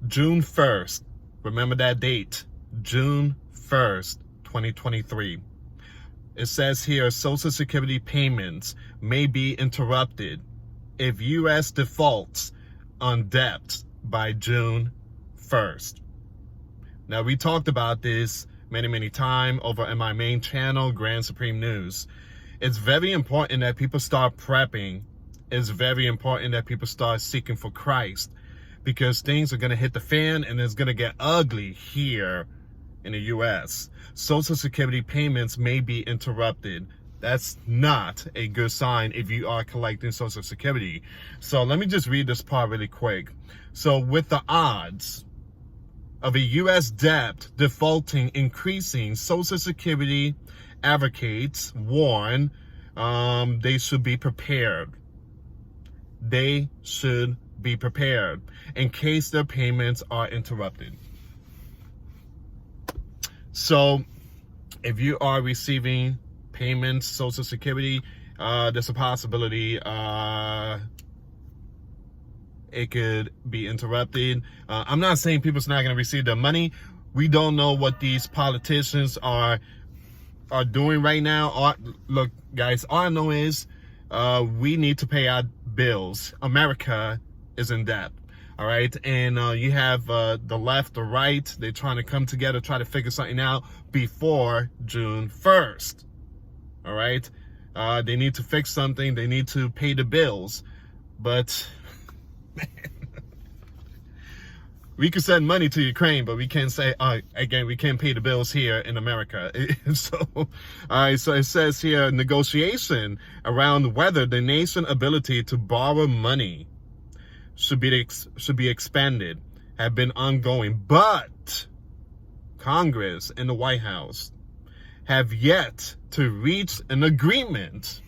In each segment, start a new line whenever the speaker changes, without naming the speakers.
June 1st. Remember that date. June 1st, 2023. It says here, Social Security payments may be interrupted if U.S. defaults on debt by June 1st. Now, we talked about this many times over in my main channel, Grand Supreme News. It's very important that people start prepping. It's very important that people start seeking for Christ, because things are going to hit the fan and it's going to get ugly here in the U.S. Social Security payments may be interrupted. That's not a good sign if you are collecting Social Security. So let me just read this part really quick. So with the odds of a U.S. debt defaulting increasing, Social Security advocates warn they should be prepared. They should be prepared in case their payments are interrupted. So if you are receiving payments, Social Security, there's a possibility it could be interrupted. I'm not saying people's not going to receive their money. We don't know what these politicians are doing right now. Look, guys, all I know is we need to pay our bills. America is in debt. All right. And you have the left, the right. They're trying to come together, try to figure something out before June 1st. All right. They need to fix something. They need to pay the bills. But man, we can send money to Ukraine, but we can't say, again, we can't pay the bills here in America. So, all right, so it says here, negotiation around whether the nation's ability to borrow money should be expanded have been ongoing, but Congress and the White House have yet to reach an agreement.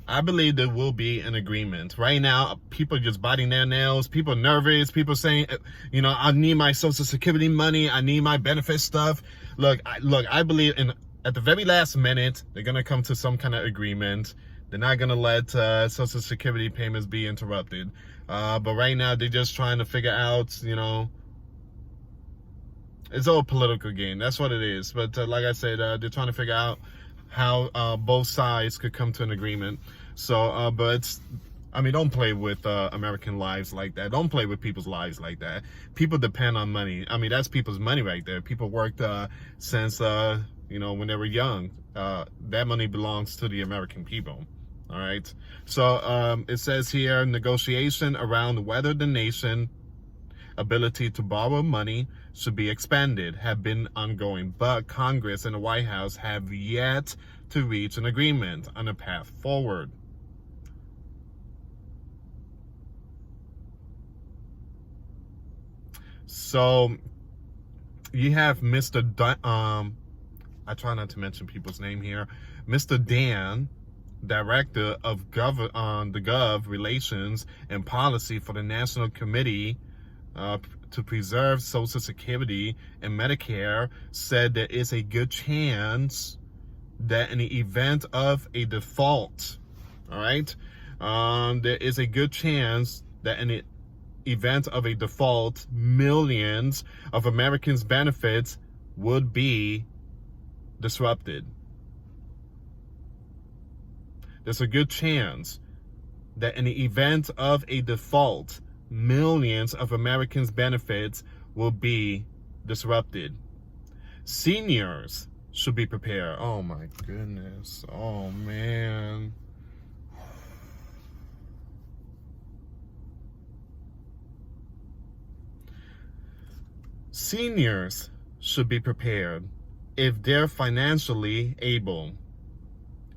I believe there will be an agreement. Right now, people are just biting their nails. People are nervous. People are saying, you know, I need my Social Security money. I need my benefit stuff. Look, I believe at the very last minute, they're going to come to some kind of agreement. They're not going to let Social Security payments be interrupted. But right now, they're just trying to figure out, you know, it's all a political game. That's what it is. But like I said, they're trying to figure out how both sides could come to an agreement. So, but I mean, don't play with American lives like that. Don't play with people's lives like that. People depend on money. I mean, that's people's money right there. People worked since, you know, when they were young. That money belongs to the American people. All right. So it says here, negotiation around whether the nation ability to borrow money should be expanded have been ongoing, but Congress and the White House have yet to reach an agreement on a path forward. So you have Mr. I try not to mention people's name here. Mr. Dan, Director of the Gov Relations and Policy for the National Committee to Preserve Social Security and Medicare, said there is a good chance that in the event of a default, all right, there is a good chance that in the event of a default, millions of Americans' benefits would be disrupted. There's a good chance that in the event of a default, millions of Americans' benefits will be disrupted. Seniors should be prepared. Oh my goodness. Oh man. Seniors should be prepared if they're financially able,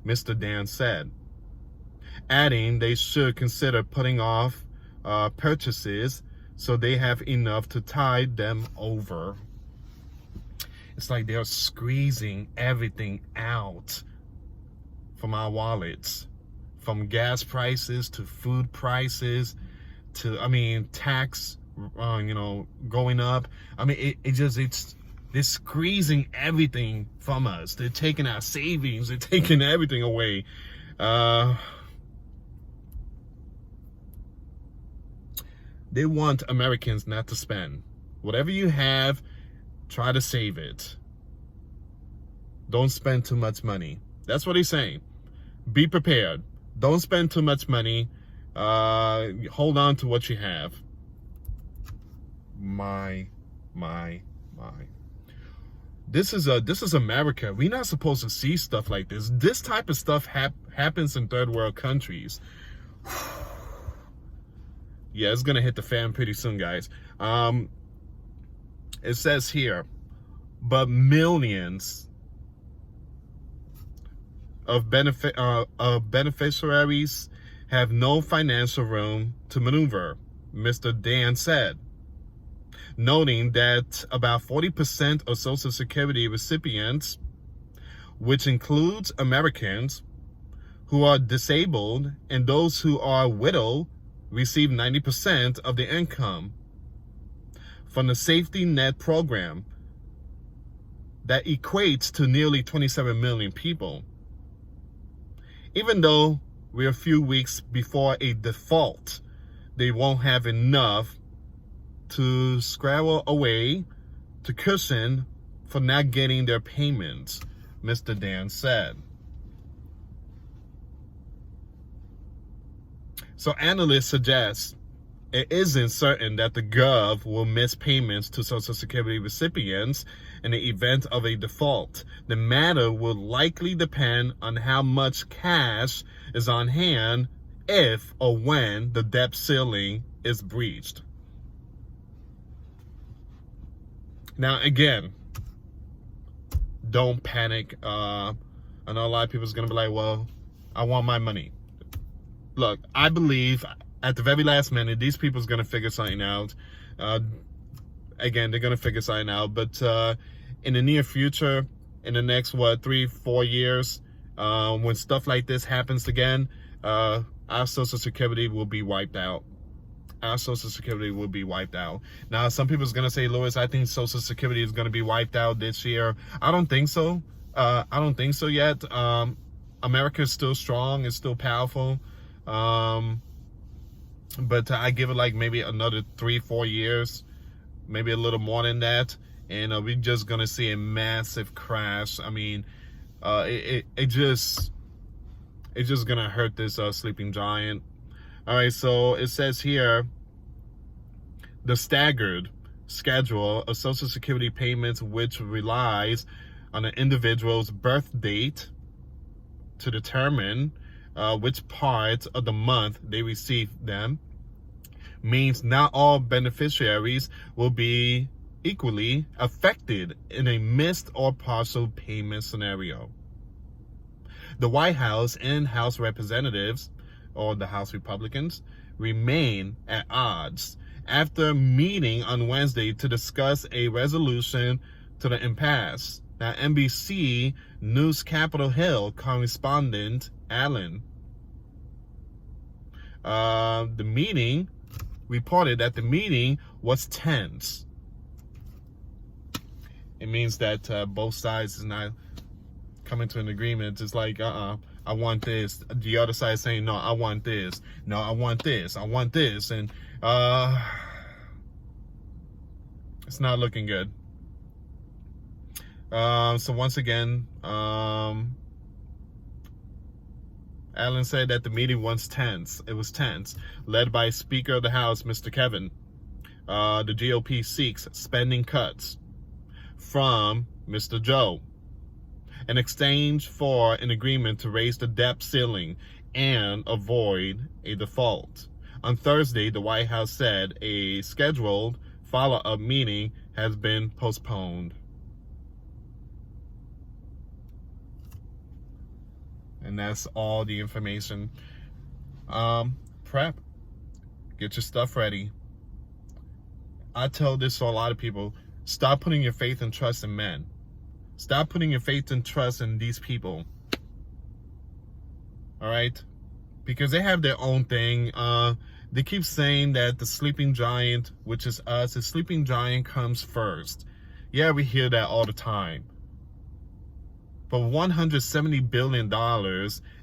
Mr. Dan said, adding they should consider putting off purchases so they have enough to tide them over. It's like they're squeezing everything out from our wallets, from gas prices to food prices to, I mean, tax, you know, going up. I mean, it's They're squeezing everything from us. They're taking our savings. They're taking everything away. They want Americans not to spend. Whatever you have, try to save it. Don't spend too much money. That's what he's saying. Be prepared. Don't spend too much money. Hold on to what you have. My. This is America. We're not supposed to see stuff like this. This type of stuff happens in third world countries. Yeah, it's gonna hit the fan pretty soon, guys. It says here, but millions of beneficiaries have no financial room to maneuver, Mr. Dan said, noting that about 40% of Social Security recipients, which includes Americans who are disabled and those who are widowed, receive 90% of the income from the safety net program. That equates to nearly 27 million people. Even though we're a few weeks before a default, they won't have enough to scrabble away to cushion for not getting their payments, Mr. Dan said. So analysts suggest it isn't certain that the Gov will miss payments to Social Security recipients in the event of a default. The matter will likely depend on how much cash is on hand if or when the debt ceiling is breached. Now, again, don't panic. I know a lot of people is going to be like, well, I want my money. Look, I believe at the very last minute, these people's going to figure something out. Again, they're going to figure something out. But in the near future, in the next, 3-4 years, when stuff like this happens again, our Social Security will be wiped out. Our Social Security will be wiped out. Now, some people's going to say, Louis, I think Social Security is going to be wiped out this year. I don't think so. I don't think so yet. America is still strong. It's still powerful. But I give it like maybe another 3-4 years, maybe a little more than that, and we're just gonna see a massive crash. I mean, it's just gonna hurt this sleeping giant. All right, so it says here, the staggered schedule of Social Security payments, which relies on an individual's birth date to determine which part of the month they receive them, means not all beneficiaries will be equally affected in a missed or partial payment scenario. The White House and House Representatives, or the House Republicans, remain at odds after meeting on Wednesday to discuss a resolution to the impasse. Now, NBC News Capitol Hill correspondent Allen reported that the meeting was tense. It means that both sides is not coming to an agreement. It's like, I want this. The other side is saying, no, I want this. No, I want this. I want this. And it's not looking good. So once again, Allen said that the meeting was tense. It was tense, led by Speaker of the House, Mr. Kevin. The GOP seeks spending cuts from Mr. Joe in exchange for an agreement to raise the debt ceiling and avoid a default. On Thursday, the White House said a scheduled follow-up meeting has been postponed. And that's all the information. Prep. Get your stuff ready. I tell this to a lot of people. Stop putting your faith and trust in men. Stop putting your faith and trust in these people. All right? Because they have their own thing. They keep saying that the sleeping giant, which is us, the sleeping giant comes first. Yeah, we hear that all the time. But $170 billion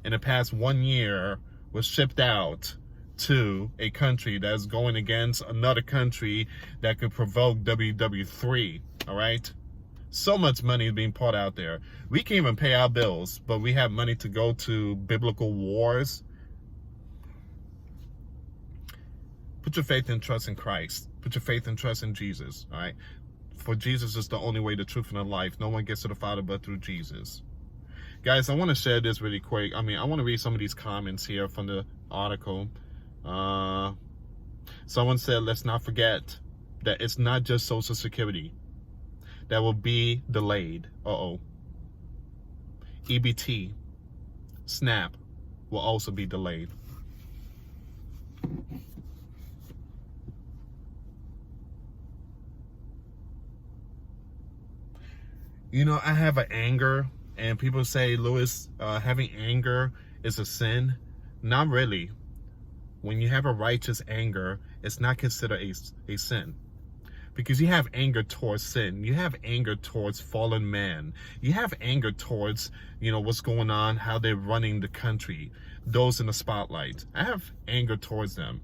in the past 1 year was shipped out to a country that's going against another country that could provoke WW3, all right? So much money is being poured out there. We can't even pay our bills, but we have money to go to biblical wars. Put your faith and trust in Christ. Put your faith and trust in Jesus, all right? For Jesus is the only way, the truth, and the life. No one gets to the Father but through Jesus. Guys, I want to share this really quick. I want to read some of these comments here from the article. Someone said, let's not forget that it's not just Social Security that will be delayed. EBT, SNAP will also be delayed. You know, I have an anger, and people say, Lewis, having anger is a sin. Not really. When you have a righteous anger, it's not considered a sin. Because you have anger towards sin. You have anger towards fallen man. You have anger towards, what's going on, how they're running the country, those in the spotlight. I have anger towards them.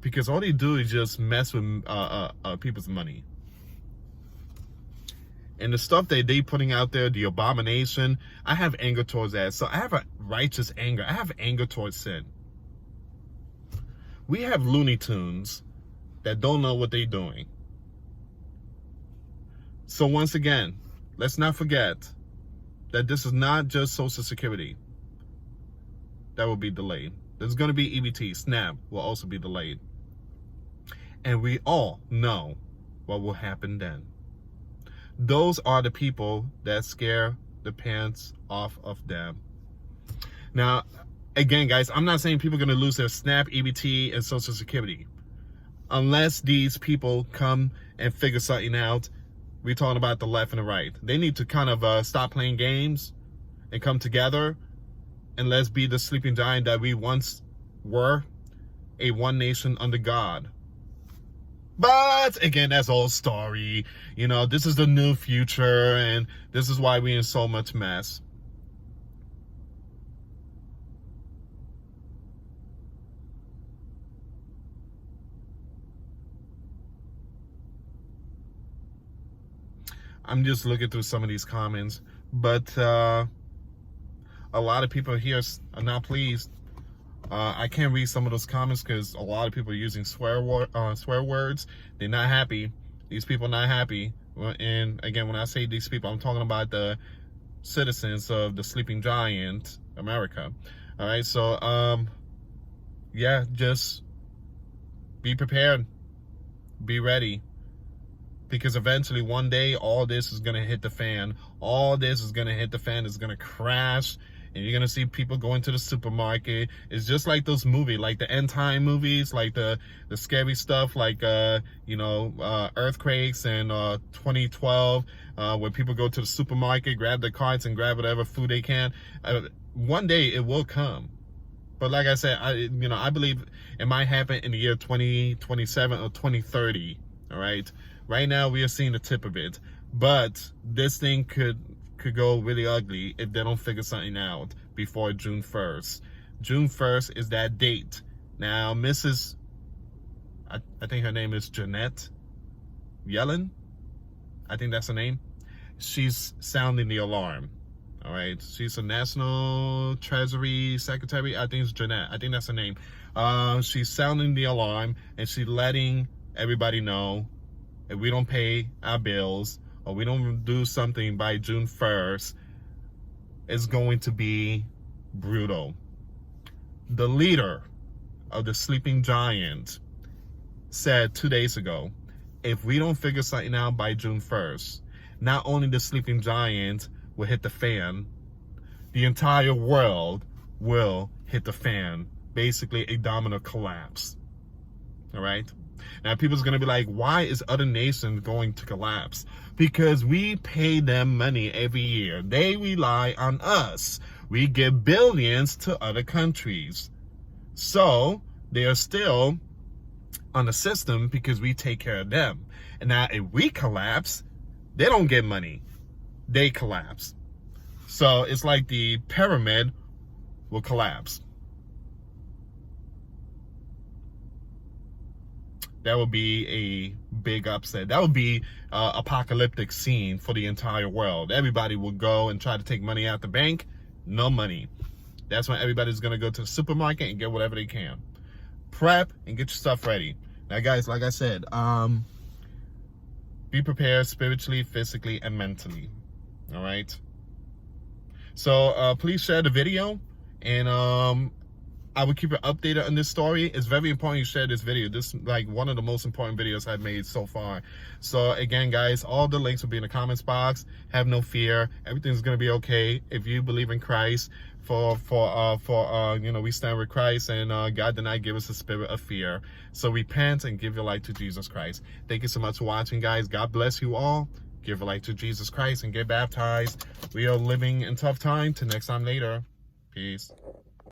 Because all they do is just mess with people's money. And the stuff that they putting out there, the abomination, I have anger towards that. So I have a righteous anger. I have anger towards sin. We have Looney Tunes that don't know what they're doing. So once again, let's not forget that this is not just Social Security that will be delayed. There's going to be EBT, SNAP will also be delayed. And we all know what will happen then. Those are the people that scare the pants off of them. Now, again, guys, I'm not saying people are going to lose their SNAP, EBT, and Social Security. Unless these people come and figure something out. We're talking about the left and the right. They need to kind of stop playing games and come together. And let's be the sleeping giant that we once were. A one nation under God. But again, that's all story. This is the new future, and this is why we're in so much mess. I'm just looking through some of these comments, but a lot of people here are not pleased. I can't read some of those comments because a lot of people are using swear words. They're not happy. These people are not happy. And again, when I say these people, I'm talking about the citizens of the sleeping giant, America. All right, so yeah, just be prepared, be ready, because eventually one day all this is gonna hit the fan. All this is gonna hit the fan. It's gonna crash. And you're going to see people going to the supermarket. It's just like those movies, like the end time movies, like the scary stuff, like, earthquakes and 2012, where people go to the supermarket, grab their carts and grab whatever food they can. One day it will come. But like I said, I believe it might happen in the year 2027 or 2030. All right. Right now we are seeing the tip of it. But this thing could go really ugly if they don't figure something out before June 1st. June 1st is that date. Now, Mrs. I think her name is Janet Yellen. I think that's her name. She's sounding the alarm. All right. She's a National Treasury Secretary. I think it's Janet. I think that's her name. She's sounding the alarm, and she's letting everybody know if we don't pay our bills, or we don't do something by June 1st, it's going to be brutal. The leader of the sleeping giant said 2 days ago, if we don't figure something out by June 1st, not only the sleeping giant will hit the fan, the entire world will hit the fan. Basically, a domino collapse. All right? Now, people's going to be like, why is other nations going to collapse? Because we pay them money every year. They rely on us. We give billions to other countries. So, they are still on the system because we take care of them. And now, if we collapse, They don't get money. They collapse. So it's like the pyramid will collapse. That would be a big upset. That would be an apocalyptic scene for the entire world. Everybody will go and try to take money out the bank. No money. That's when everybody's going to go to the supermarket and get whatever they can. Prep and get your stuff ready. Now, guys, like I said, be prepared spiritually, physically, and mentally. All right? So please share the video, and I will keep you updated on this story. It's very important you share this video. This is like one of the most important videos I've made so far. So again, guys, all the links will be in the comments box. Have no fear. Everything's gonna be okay. If you believe in Christ, we stand with Christ, and God did not give us a spirit of fear. So repent and give your life to Jesus Christ. Thank you so much for watching, guys. God bless you all. Give your life to Jesus Christ and get baptized. We are living in tough time. Till next time later. Peace.